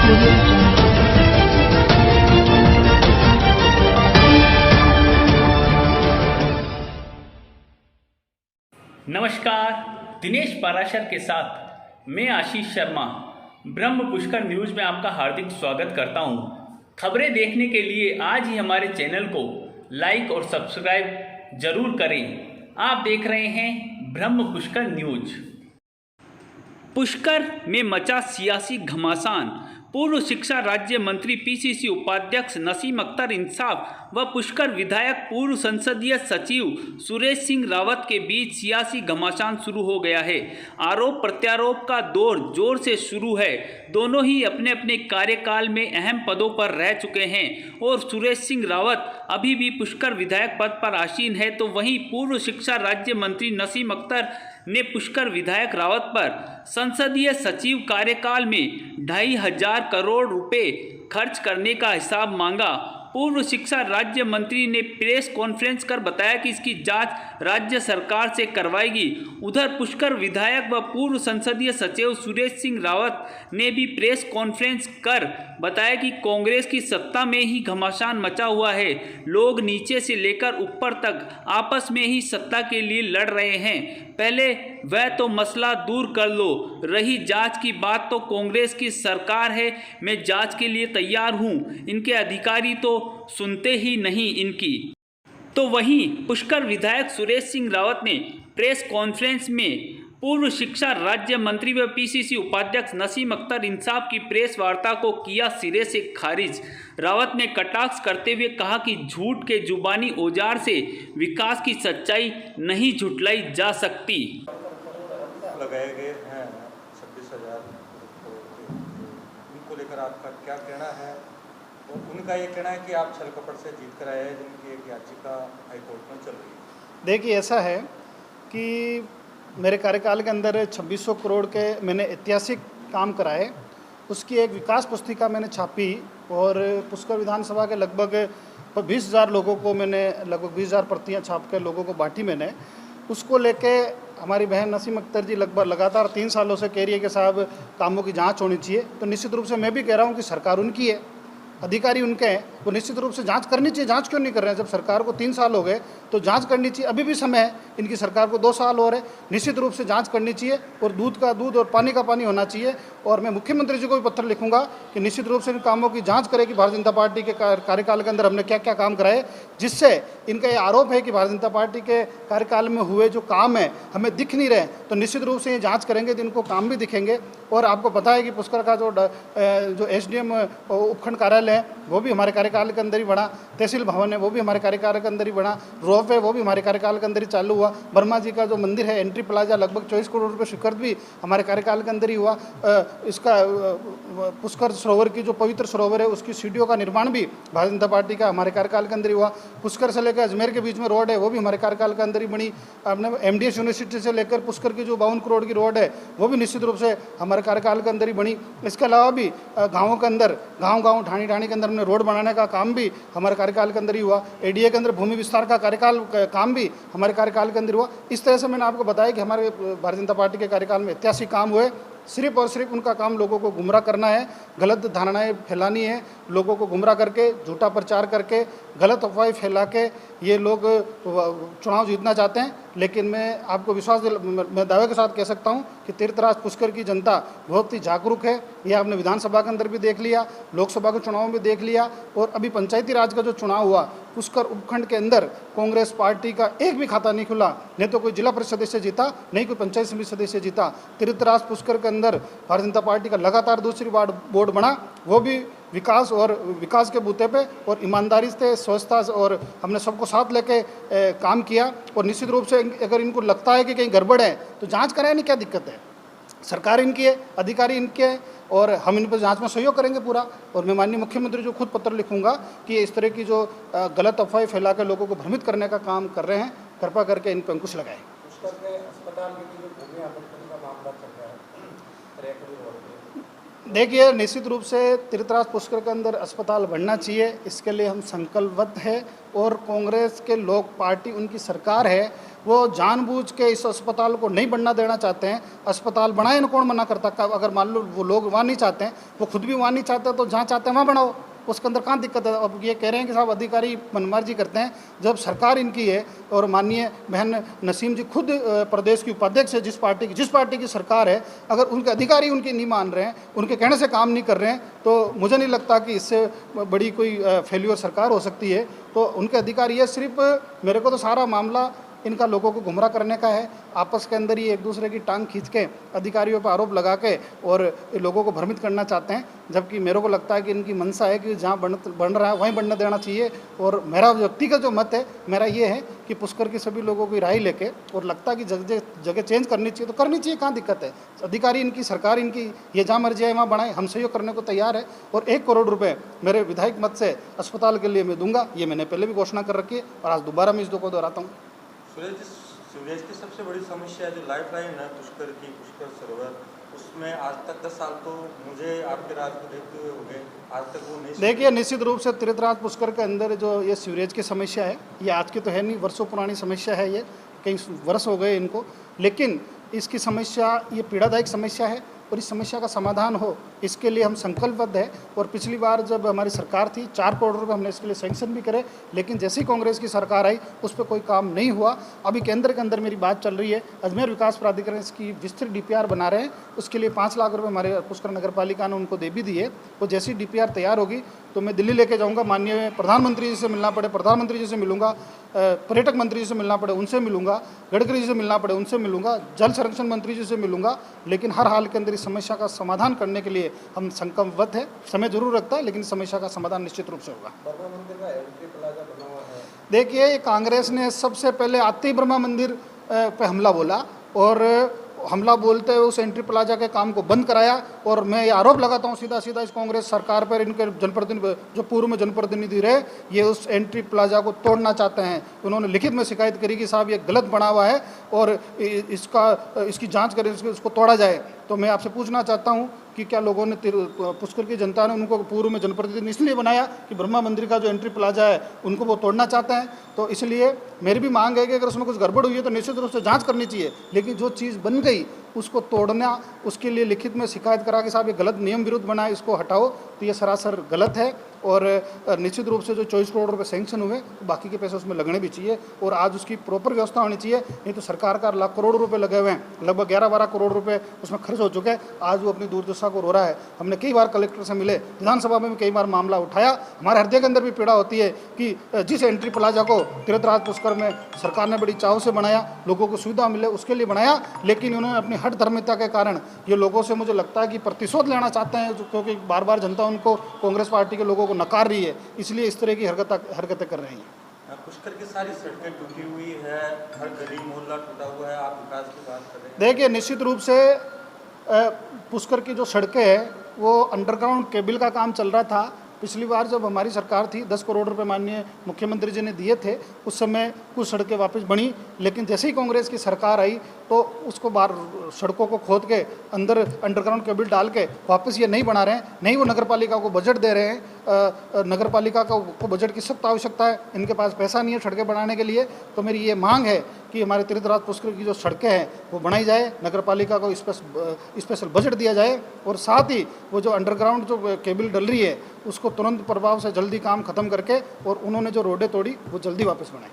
नमस्कार, दिनेश पाराशर के साथ मैं आशीष शर्मा ब्रह्म पुष्कर न्यूज़ में आपका हार्दिक स्वागत करता हूं। खबरें देखने के लिए आज ही हमारे चैनल को लाइक और सब्सक्राइब जरूर करें। आप देख रहे हैं ब्रह्म पुष्कर न्यूज़। पुष्कर में मचा सियासी घमासान। पूर्व शिक्षा राज्य मंत्री पीसीसी उपाध्यक्ष नसीम अख्तर इंसाफ व पुष्कर विधायक पूर्व संसदीय सचिव सुरेश सिंह रावत के बीच सियासी घमासान शुरू हो गया है। आरोप प्रत्यारोप का दौर जोर से शुरू है। दोनों ही अपने अपने कार्यकाल में अहम पदों पर रह चुके हैं और सुरेश सिंह रावत अभी भी पुष्कर विधायक पद पर आसीन है, तो वहीं पूर्व शिक्षा राज्य मंत्री नसीम अख्तर ने पुष्कर विधायक रावत पर संसदीय सचिव कार्यकाल में 2,500 करोड़ रुपए खर्च करने का हिसाब मांगा। पूर्व शिक्षा राज्य मंत्री ने प्रेस कॉन्फ्रेंस कर बताया कि इसकी जांच राज्य सरकार से करवाएगी। उधर पुष्कर विधायक व पूर्व संसदीय सचिव सुरेश सिंह रावत ने भी प्रेस कॉन्फ्रेंस कर बताया कि कांग्रेस की सत्ता में ही घमासान मचा हुआ है। लोग नीचे से लेकर ऊपर तक आपस में ही सत्ता के लिए लड़ रहे हैं। पहले वह तो मसला दूर कर लो, रही जांच की बात तो कांग्रेस की सरकार है, मैं जांच के लिए तैयार हूं। इनके अधिकारी तो सुनते ही नहीं इनकी। तो वहीं पुष्कर विधायक सुरेश सिंह रावत ने प्रेस कॉन्फ्रेंस में पूर्व शिक्षा राज्य मंत्री व पीसीसी उपाध्यक्ष नसीम अख्तर इंसाफ की प्रेस वार्ता को किया सिरे से खारिज। रावत ने कटाक्ष करते हुए कहा कि झूठ के जुबानी औजार से विकास की सच्चाई नहीं झुठलाई जा सकती। लगाए गए हैं 26,000, उनको लेकर आपका क्या कहना है? और उनका ये कहना है कि आप छल कपट से जीत कर आए हैं, जिनकी एक याचिका हाईकोर्ट में चल रही है। देखिए, ऐसा है कि मेरे कार्यकाल के अंदर 2600 करोड़ के मैंने ऐतिहासिक काम कराए। उसकी एक विकास पुस्तिका मैंने छापी और पुष्कर विधानसभा के लगभग 20,000 लोगों को मैंने लगभग 20,000 प्रतियाँ छाप के लोगों को बांटी मैंने। उसको लेके हमारी बहन नसीम अख्तर जी लगभग लगातार 3 सालों से कह रही है कि साहब कामों की जांच होनी चाहिए। तो निश्चित रूप से मैं भी कह रहा हूँ कि सरकार उनकी है, अधिकारी उनके हैं, वो निश्चित रूप से जांच करनी चाहिए। जांच क्यों नहीं कर रहे हैं? जब सरकार को 3 साल हो गए तो जांच करनी चाहिए। अभी भी समय है, इनकी सरकार को 2 साल हो रहे, निश्चित रूप से जांच करनी चाहिए और दूध का दूध और पानी का पानी होना चाहिए। और मैं मुख्यमंत्री जी को भी पत्र लिखूंगा कि निश्चित रूप से इन कामों की जांच करें कि भारतीय जनता पार्टी के कार्यकाल के अंदर हमने क्या क्या काम कराए, जिससे इनका ये आरोप है कि भारतीय जनता पार्टी के कार्यकाल में हुए जो काम है हमें दिख नहीं रहे। तो निश्चित रूप से ये जाँच करेंगे तो इनको काम भी दिखेंगे। और आपको पता है कि पुष्कर का जो एसडीएम उपखंड कार्यालय है वो भी हमारे कार्यकाल के अंदर ही बना, तहसील भवन है वो भी हमारे कार्यकाल के अंदर ही बना, रोप है वो भी हमारे कार्यकाल के अंदर ही चालू हुआ, वर्मा जी का जो मंदिर है एंट्री प्लाजा लगभग 24 करोड़ रुपये स्वीकृत भी हमारे कार्यकाल के अंदर ही हुआ। इसका पुष्कर सरोवर की जो पवित्र सरोवर है उसकी सीढ़ियों का निर्माण भी भारतीय जनता पार्टी का हमारे कार्यकाल के अंदर ही हुआ। पुष्कर से लेकर अजमेर के बीच में रोड है वो भी हमारे कार्यकाल के अंदर ही बनी। अपने एमडीएस यूनिवर्सिटी से लेकर पुष्कर की जो 52 करोड़ की रोड है वो भी निश्चित रूप से हमारे कार्यकाल के अंदर ही बनी। इसके अलावा भी गाँवों के अंदर गाँव ढाणी के अंदर हमने रोड बनाने का काम भी हमारे कार्यकाल के अंदर ही हुआ। एडीए के अंदर भूमि विस्तार का काम भी हमारे कार्यकाल के अंदर हुआ। इस तरह से मैंने आपको बताया कि हमारे भारतीय जनता पार्टी के कार्यकाल में ऐतिहासिक काम हुए। सिर्फ और सिर्फ उनका काम लोगों को गुमराह करना है, गलत धारणाएं फैलानी है, लोगों को गुमराह करके झूठा प्रचार करके गलत अफवाहें फैला के ये लोग चुनाव जीतना चाहते हैं। लेकिन मैं आपको मैं दावे के साथ कह सकता हूं कि तीर्थराज पुष्कर की जनता बहुत ही जागरूक है। ये आपने विधानसभा के अंदर भी देख लिया, लोकसभा के चुनाव में भी देख लिया और अभी पंचायती राज का जो चुनाव हुआ पुष्कर उपखंड के अंदर कांग्रेस पार्टी का एक भी खाता नहीं खुला, नहीं तो कोई जिला परिषद सदस्य जीता, नहीं कोई पंचायत समिति सदस्य जीता। तीर्थराज पुष्कर के अंदर भारतीय जनता पार्टी का लगातार दूसरी बार बोर्ड बना, वो भी विकास के बूते पे और ईमानदारी से स्वच्छता और हमने सबको साथ लेके काम किया। और निश्चित रूप से अगर इनको लगता है कि कहीं गड़बड़ है तो जांच कराए, नहीं क्या दिक्कत है? सरकार इनकी है, अधिकारी इनके हैं और हम इन पर जांच में सहयोग करेंगे पूरा। और मैं माननीय मुख्यमंत्री जो खुद पत्र लिखूंगा कि इस तरह की जो गलत अफवाहें फैला कर लोगों को भ्रमित करने का काम कर रहे हैं, कृपा करके इन पर अंकुश लगाएं। देखिए, निश्चित रूप से तीर्थराज पुष्कर के अंदर अस्पताल बनना चाहिए, इसके लिए हम संकल्पबद्ध हैं। और कांग्रेस के लोग पार्टी, उनकी सरकार है, वो जानबूझ के इस अस्पताल को नहीं बनना देना चाहते हैं। अस्पताल बनाए ना, कौन मना करता? अगर मान लो वो लोग वहाँ नहीं चाहते हैं, वो खुद भी वहाँ नहीं चाहते, तो जहाँ चाहते हैं वहाँ बनाओ, उसके अंदर कहाँ दिक्कत है? अब ये कह रहे हैं कि साहब अधिकारी मनमार्जी करते हैं, जब सरकार इनकी है और माननीय बहन नसीम जी खुद प्रदेश की उपाध्यक्ष है, जिस पार्टी की सरकार है, अगर उनके अधिकारी उनकी नहीं मान रहे हैं, उनके कहने से काम नहीं कर रहे हैं, तो मुझे नहीं लगता कि इससे बड़ी कोई फेल्यूर सरकार हो सकती है। तो उनके अधिकारी है, सिर्फ मेरे को तो सारा मामला इनका लोगों को गुमराह करने का है। आपस के अंदर ही एक दूसरे की टांग खींच के अधिकारियों पर आरोप लगा के और लोगों को भ्रमित करना चाहते हैं, जबकि मेरे को लगता है कि इनकी मंशा है कि जहाँ बन रहा है वहीं बनने देना चाहिए। और मेरा व्यक्तिगत जो मत है मेरा ये है कि पुष्कर की सभी लोगों की राय लेके, और लगता है कि जगह चेंज करनी चाहिए तो करनी चाहिए, कहाँ दिक्कत है? अधिकारी इनकी, सरकार इनकी, ये जहाँ मर्जी है वहाँ बनाए, हम सहयोग करने को तैयार है। और 1 करोड़ रुपये मेरे विधायक मत से अस्पताल के लिए मैं दूंगा, ये मैंने पहले भी घोषणा कर रखी है और आज दोबारा मैं इस को दोहराता हूँ। सूरज की सबसे बड़ी समस्या जो लाइफ लाइन है पुष्कर की, पुष्कर सरोवर, उसमें आज तक 10 साल तो मुझे आपके राज को देखते हुए हो गए, आज तक वो नहीं। देखिए, निश्चित रूप से तीर्थराज पुष्कर के अंदर जो ये सीवरेज की समस्या है, ये आज की तो है नहीं, वर्षों पुरानी समस्या है, ये कई वर्ष हो गए इनको, लेकिन इसकी समस्या, ये पीड़ादायक समस्या है और इस समस्या का समाधान हो, इसके लिए हम संकल्पबद्ध है। और पिछली बार जब हमारी सरकार थी 4 करोड़ रुपए हमने इसके लिए सैंक्शन भी करे, लेकिन जैसे ही कांग्रेस की सरकार आई उस पर कोई काम नहीं हुआ। अभी केंद्र के अंदर मेरी बात चल रही है, अजमेर विकास प्राधिकरण इसकी विस्तृत DPR बना रहे हैं, उसके लिए 5 लाख रुपये हमारे पुष्कर नगर पालिका ने उनको दे भी दिए। वो जैसी DPR तैयार होगी तो मैं दिल्ली लेके जाऊँगा, माननीय प्रधानमंत्री जी से मिलना पड़े प्रधानमंत्री जी से मिलूंगा, पर्यटक मंत्री जी से मिलना पड़े उनसे मिलूंगा, गडकरी जी से मिलना पड़े उनसे मिलूंगा, जल संरक्षण मंत्री जी से मिलूंगा, लेकिन हर हाल के अंदर इस समस्या का समाधान करने के लिए हम संकल्पबद्ध है। समय जरूर लगता है, लेकिन समस्या का समाधान निश्चित रूप से होगा। ब्रह्मा मंदिर का एंट्री प्लाजा बना हुआ है। देखिए, कांग्रेस ने सबसे पहले आते ही ब्रह्मा मंदिर पे हमला बोला और हमला बोलते हुए उस एंट्री प्लाजा के काम को बंद कराया। और मैं ये आरोप लगाता हूँ सीधा सीधा इस कांग्रेस सरकार पर, इनके जनप्रतिनिधि जो पूर्व में जनप्रतिनिधि रहे, ये उस एंट्री प्लाजा को तोड़ना चाहते हैं। उन्होंने लिखित में शिकायत करी कि साहब ये गलत बना हुआ है और इसकी जांच करें, इसको तोड़ा जाए। तो मैं आपसे पूछना चाहता हूँ कि क्या लोगों ने, पुष्कर की जनता ने उनको पूर्व में जनप्रतिनिधि इसलिए बनाया कि ब्रह्मा मंदिर का जो एंट्री प्लाजा है उनको वो तोड़ना चाहते हैं? तो इसलिए मेरी भी मांग है कि अगर उसमें कुछ गड़बड़ हुई है तो निश्चित रूप से जांच करनी चाहिए, लेकिन जो चीज़ बन गई उसको तोड़ना, उसके लिए लिखित में शिकायत करा कि साहब ये गलत नियम विरुद्ध बना है, इसको हटाओ, तो ये सरासर गलत है। और निश्चित रूप से जो 24 करोड़ रुपये सैंक्शन हुए तो बाकी के पैसे उसमें लगने भी चाहिए और आज उसकी प्रॉपर व्यवस्था होनी चाहिए। नहीं तो सरकार का लाख करोड़ रुपए लगे हुए हैं, लगभग 11-12 करोड़ रुपए उसमें खर्च हो चुके हैं। आज वो अपनी दुर्दशा को रो रहा है। हमने कई बार कलेक्टर से मिले, विधानसभा में भी कई बार मामला उठाया। हमारे हृदय के अंदर भी पीड़ा होती है कि जिस एंट्री प्लाजा को तीर्थराज पुष्कर में सरकार ने बड़ी चाव से बनाया, लोगों को सुविधा मिले उसके लिए बनाया, लेकिन उन्होंने अपनी हठ धर्मिता के कारण ये लोगों से, मुझे लगता है कि प्रतिशोध लेना चाहते हैं, क्योंकि बार बार जनता उनको, कांग्रेस पार्टी के लोगों को नकार रही है, इसलिए इस तरह की हरकतें कर रही हैं। पुष्कर की सारी सड़कें टूटी हुई है, हर गली मोहल्ला टूटा हुआ है, आप विकास की बात कर रहे हैं। देखिए, निश्चित रूप से पुष्कर की जो सड़कें हैं वो अंडरग्राउंड केबल का काम चल रहा था। पिछली बार जब हमारी सरकार थी 10 करोड़ रुपए माननीय मुख्यमंत्री जी ने दिए थे, उस समय कुछ सड़कें वापस बनी, लेकिन जैसे ही कांग्रेस की सरकार आई तो उसको बाहर सड़कों को खोद के अंदर अंडरग्राउंड केबल डाल के वापस ये नहीं बना रहे हैं, नहीं वो नगर पालिका को बजट दे रहे हैं। नगर पालिका को बजट की सख्त आवश्यकता है, इनके पास पैसा नहीं है सड़कें बनाने के लिए। तो मेरी ये मांग है कि हमारे तीर्थराज पुष्कर की जो सड़कें हैं वो बनाई जाए, नगर पालिका को स्पेशल बजट दिया जाए और साथ ही वो जो अंडरग्राउंड जो केबल डल रही है उसको तुरंत प्रभाव से जल्दी काम खत्म करके, और उन्होंने जो रोडें तोड़ी वो जल्दी वापस बनाई।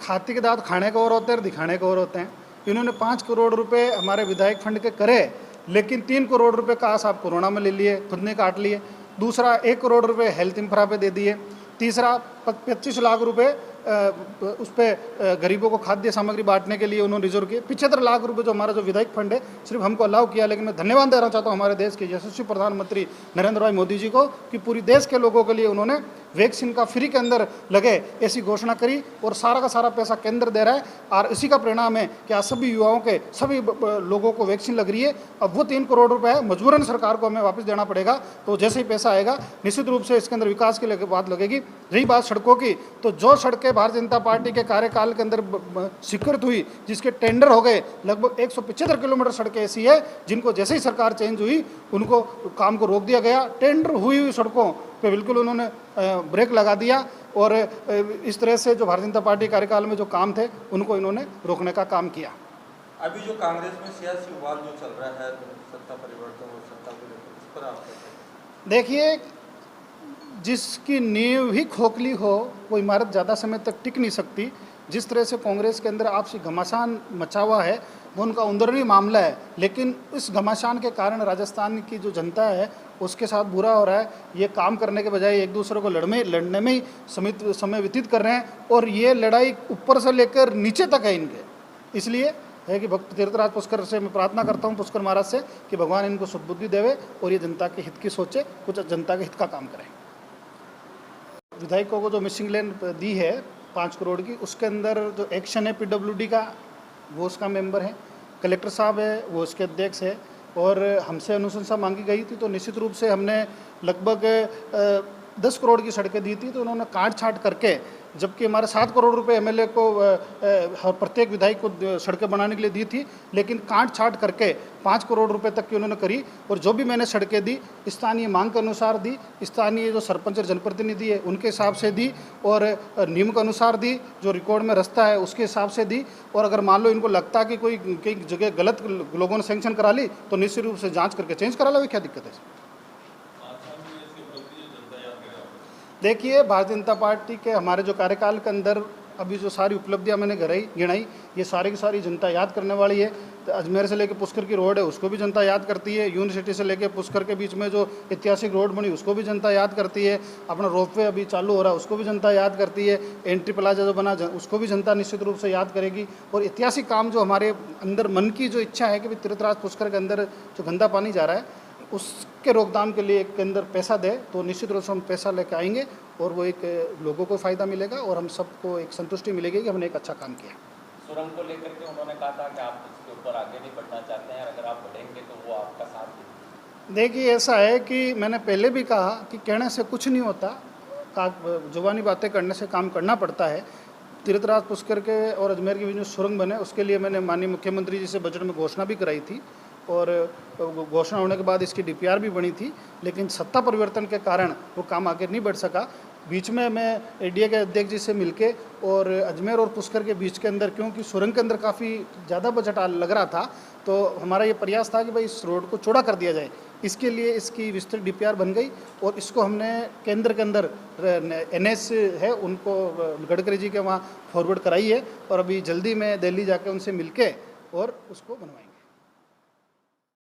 हाथी के दांत खाने को और होते हैं, दिखाने को और होते हैं। इन्होंने 5 करोड़ रुपए हमारे विधायक फंड के करे, लेकिन 3 करोड़ रुपए का आप कोरोना में ले लिए, खुद ने काट लिए। दूसरा 1 करोड़ रुपए हेल्थ इंफ्रा पे दे दिए। तीसरा 25 लाख रुपए उस पर गरीबों को खाद्य सामग्री बांटने के लिए उन्होंने रिजर्व किए। 75 लाख रुपए जो हमारा जो विधायक फंड है सिर्फ हमको अलाउ किया। लेकिन मैं धन्यवाद देना चाहता हूँ हमारे देश के यशस्वी प्रधानमंत्री नरेंद्र भाई मोदी जी को कि पूरी देश के लोगों के लिए उन्होंने वैक्सीन का फ्री के अंदर लगे ऐसी घोषणा करी और सारा का सारा पैसा केंद्र दे रहा है। और इसी का परिणाम है कि आज सभी युवाओं के सभी लोगों को वैक्सीन लग रही है। अब वो 3 करोड़ रुपए मजबूरन सरकार को हमें वापस देना पड़ेगा। तो जैसे ही पैसा आएगा निश्चित रूप से इसके अंदर विकास की बात लगेगी। रही बात सड़कों की, तो जो सड़कें भारतीय जनता पार्टी के कार्यकाल के अंदर स्वीकृत हुई, जिसके टेंडर हो गए, लगभग 175 किलोमीटर सड़कें ऐसी है जिनको जैसे ही सरकार चेंज हुई उनको काम को रोक दिया गया। टेंडर हुई सड़कों पे बिल्कुल उन्होंने ब्रेक लगा दिया और इस तरह से जो भारतीय जनता पार्टी कार्यकाल में जो काम थे उनको इन्होंने रोकने का काम किया। अभी जो कांग्रेस में सियासी उबाल जो चल रहा है सत्ता परिवर्तन और सत्ता को लेकर, इस पर आप देखिए, जिसकी नींव ही खोखली हो वो इमारत ज़्यादा समय तक टिक नहीं सकती। जिस तरह से कांग्रेस के अंदर आपसी घमासान मचा हुआ है वो उनका अंदरूनी मामला है, लेकिन इस घमासान के कारण राजस्थान की जो जनता है उसके साथ बुरा हो रहा है। ये काम करने के बजाय एक दूसरे को लड़ने में ही समय व्यतीत कर रहे हैं और ये लड़ाई ऊपर से लेकर नीचे तक है इनके। इसलिए है कि भक्त तीर्थराज पुष्कर से मैं प्रार्थना करता हूँ, पुष्कर महाराज से, कि भगवान इनको सद्बुद्धि देवे और ये जनता के हित की सोचे, कुछ जनता के हित का काम करें। विधायकों को जो मिसिंग लेन दी है 5 करोड़ की, उसके अंदर जो एक्शन है PWD का वो उसका मेंबर है, कलेक्टर साहब है वो उसके अध्यक्ष है और हमसे अनुशंसा मांगी गई थी तो निश्चित रूप से हमने लगभग 10 करोड़ की सड़कें दी थी। तो उन्होंने काट छाट करके, जबकि हमारे 7 करोड़ रुपए MLA को प्रत्येक विधायक को सड़कें बनाने के लिए दी थी, लेकिन काट छाट करके 5 करोड़ रुपए तक की उन्होंने करी। और जो भी मैंने सड़कें दी स्थानीय मांग के अनुसार दी, स्थानीय जो सरपंच और जनप्रतिनिधि है उनके हिसाब से दी और नियम के अनुसार दी, जो रिकॉर्ड में रास्ता है उसके हिसाब से दी। और अगर मान लो इनको लगता कि कोई कई जगह गलत लोगों ने सैंक्शन करा ली तो निश्चित रूप से जाँच करके चेंज करा लो, क्या दिक्कत है। देखिए, भारतीय जनता पार्टी के हमारे जो कार्यकाल के अंदर अभी जो सारी उपलब्धियां मैंने गिनाई, ये सारी की सारी जनता याद करने वाली है। तो अजमेर से लेकर पुष्कर की रोड है उसको भी जनता याद करती है। यूनिवर्सिटी से लेकर पुष्कर के बीच में जो ऐतिहासिक रोड बनी उसको भी जनता याद करती है। अपना रोपवे अभी चालू हो रहा है उसको भी जनता याद करती है। एंट्री प्लाजा जो बना उसको भी जनता निश्चित रूप से याद करेगी। और ऐतिहासिक काम जो हमारे अंदर मन की जो इच्छा है कि तीर्थराज पुष्कर के अंदर जो गंदा पानी जा रहा है उसके रोकथाम के लिए के अंदर पैसा दे, तो निश्चित रूप से हम पैसा लेकर आएंगे और वो एक लोगों को फ़ायदा मिलेगा और हम सबको एक संतुष्टि मिलेगी कि हमने एक अच्छा काम किया। सुरंग को लेकर के उन्होंने कहा था कि आप इसके ऊपर आगे नहीं बढ़ना चाहते हैं, अगर आप बढ़ेंगे तो वो आपका साथ देंगे। देखिए, ऐसा है कि मैंने पहले भी कहा कि कहने से कुछ नहीं होता, जुबानी बातें करने से काम करना पड़ता है। तीर्थराज पुष्कर के और अजमेर के बीच में सुरंग बने उसके लिए मैंने माननीय मुख्यमंत्री जी से बजट में घोषणा भी कराई थी और घोषणा होने के बाद इसकी DPR भी बनी थी, लेकिन सत्ता परिवर्तन के कारण वो काम आगे नहीं बढ़ सका। बीच में मैं ADA के अध्यक्ष जी से मिलके और अजमेर और पुष्कर के बीच के अंदर, क्योंकि सुरंग के अंदर काफ़ी ज़्यादा बजट लग रहा था, तो हमारा ये प्रयास था कि भाई इस रोड को चौड़ा कर दिया जाए। इसके लिए इसकी विस्तृत DPR बन गई और इसको हमने केंद्र के अंदर NS है उनको गडकरी जी के वहाँ फॉरवर्ड कराई है और अभी जल्दी मैं दिल्ली जाके उनसे मिलके और उसको बनवाएंगे।